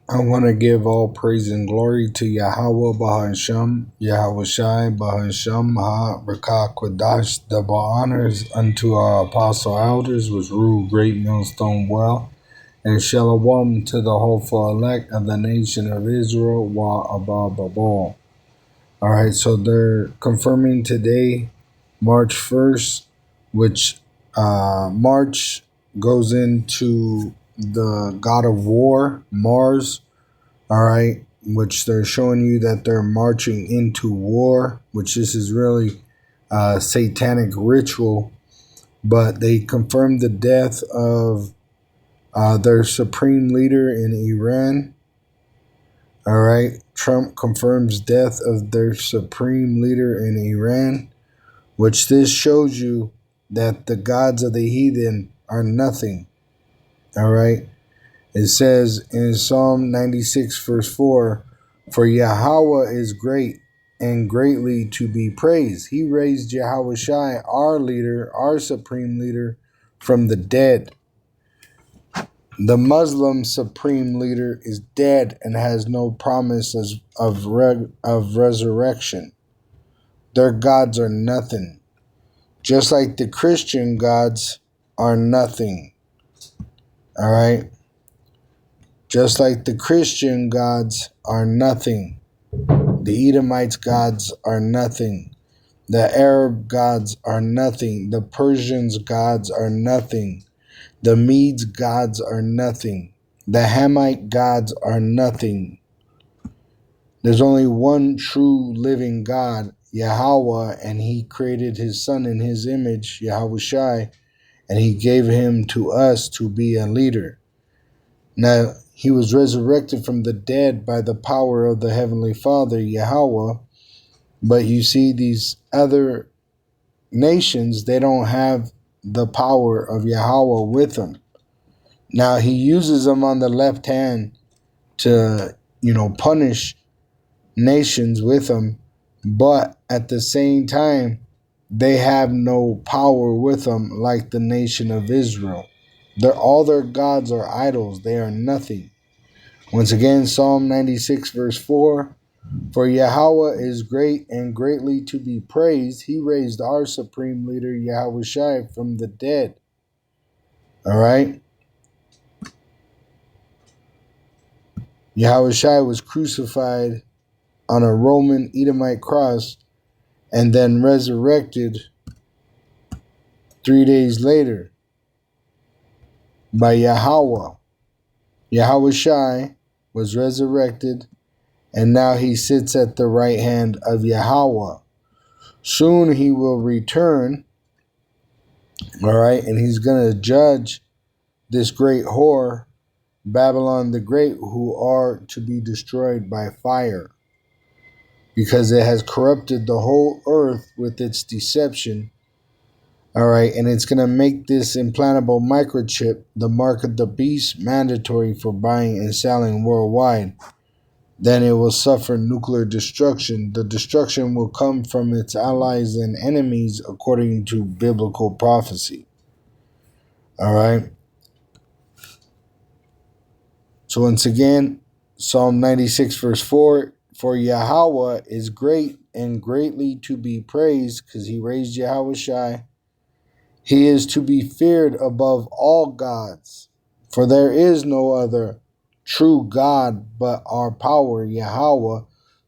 I want to give all praise and glory to Yahweh Bahasham, Yahweh Shai Bahasham, Ha Rakah Kwadash, double honors unto our apostle elders, which rule Great Millstone well, and shalom to the hopeful elect of the nation of Israel, Wa Abba Babal. All right, so they're confirming today, March 1st, which March goes into the god of war, Mars. All right, which they're showing you that they're marching into war, which this is really a satanic ritual. But they confirmed the death of their supreme leader in Iran. All right, Trump confirms death of their supreme leader in Iran, which this shows you that the gods of the heathen are nothing. All right. It says in Psalm 96, verse 4, "For Yahweh is great and greatly to be praised. He raised Yahweh Shai, our leader, our supreme leader, from the dead." The Muslim supreme leader is dead and has no promise of resurrection. Their gods are nothing, just like the Christian gods are nothing. All right? Just like the Christian gods are nothing. The Edomites' gods are nothing. The Arab gods are nothing. The Persians' gods are nothing. The Medes' gods are nothing. The Hamite gods are nothing. There's only one true living God, Yahweh, and he created his son in his image, Yahweh Shai, and he gave him to us to be a leader. Now, he was resurrected from the dead by the power of the Heavenly Father, Yahweh. But you see, these other nations, they don't have the power of Yahweh with them. Now, he uses them on the left hand to, punish nations with them. But at the same time, they have no power with them like the nation of Israel. All their gods are idols. They are nothing. Once again, Psalm 96, verse 4, "For Yahweh is great and greatly to be praised. He raised our supreme leader, Yahweh Shai, from the dead." All right? Yahweh Shai was crucified on a Roman Edomite cross and then resurrected 3 days later by Yahweh. Yahweh Shai was resurrected, and now he sits at the right hand of Yahweh. Soon he will return, all right, and he's going to judge this great whore, Babylon the Great, who are to be destroyed by fire, because it has corrupted the whole earth with its deception. All right, and it's going to make this implantable microchip, the mark of the beast, mandatory for buying and selling worldwide. Then it will suffer nuclear destruction. The destruction will come from its allies and enemies according to biblical prophecy. All right. So once again, Psalm 96 verse 4, "For Yahweh is great and greatly to be praised," because he raised Yahweh Shai. "He is to be feared above all gods, for there is no other true God but our power, Yahweh,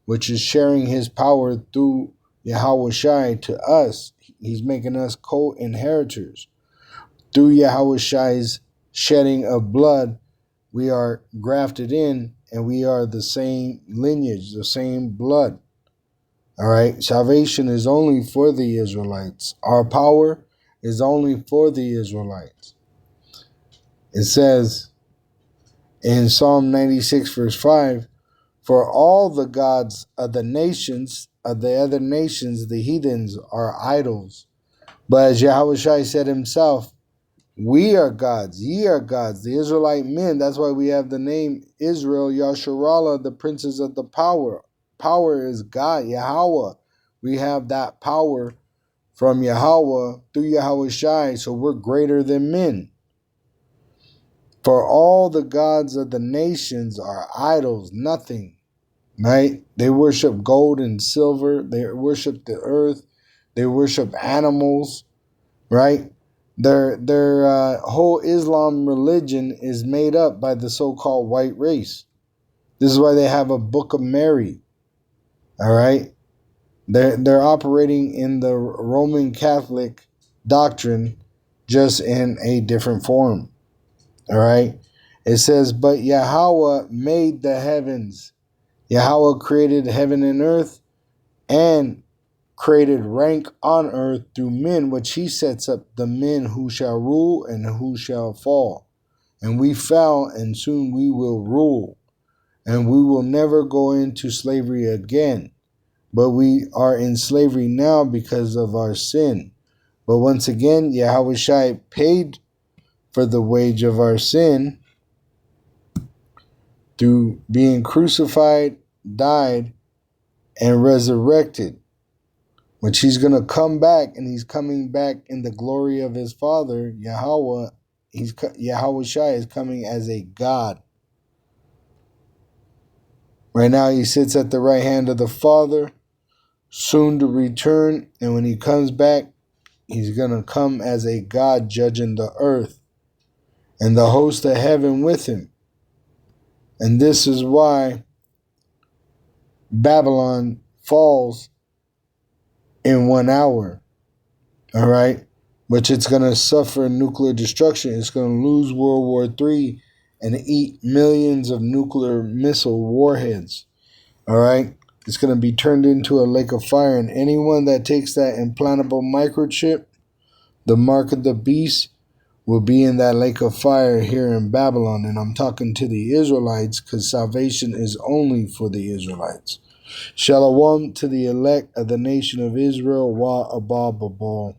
which is sharing his power through Yahweh Shai to us." He's making us co-inheritors. Through Yahweh Shai's shedding of blood, we are grafted in, and we are the same lineage, the same blood. All right. Salvation is only for the Israelites. Our power is only for the Israelites. It says in Psalm 96, verse 5, "For all the gods of the nations, of the other nations, the heathens, are idols. But as Yahweh Shai said himself, we are gods, ye are gods." The Israelite men, that's why we have the name Israel, Yasharallah, the princes of the power. Power is God, Yahweh. We have that power from Yahweh through Yahweh Shai, so we're greater than men. For all the gods of the nations are idols, nothing, right? They worship gold and silver. They worship the earth. They worship animals, right? Their whole Islam religion is made up by the so-called white race. This is why they have a Book of Mary, all right? They're operating in the Roman Catholic doctrine, just in a different form, all right? It says, but Yahweh made the heavens. Yahweh created heaven and earth and created rank on earth through men, which he sets up the men who shall rule and who shall fall. And we fell, and soon we will rule. And we will never go into slavery again. But we are in slavery now because of our sin. But once again, Yahweh Shai paid for the wage of our sin through being crucified, died, and resurrected. Which he's going to come back, and he's coming back in the glory of his Father, Yahweh. Yahweh Shai is coming as a God. Right now he sits at the right hand of the Father, soon to return, and when he comes back, he's going to come as a God judging the earth and the host of heaven with him. And this is why Babylon falls in 1 hour, all right? Which it's going to suffer nuclear destruction. It's going to lose World War III and eat millions of nuclear missile warheads, all right? It's going to be turned into a lake of fire, and anyone that takes that implantable microchip, the mark of the beast, will be in that lake of fire here in Babylon. And I'm talking to the Israelites, because salvation is only for the Israelites. Shalom to the elect of the nation of Israel. Wa abba babal.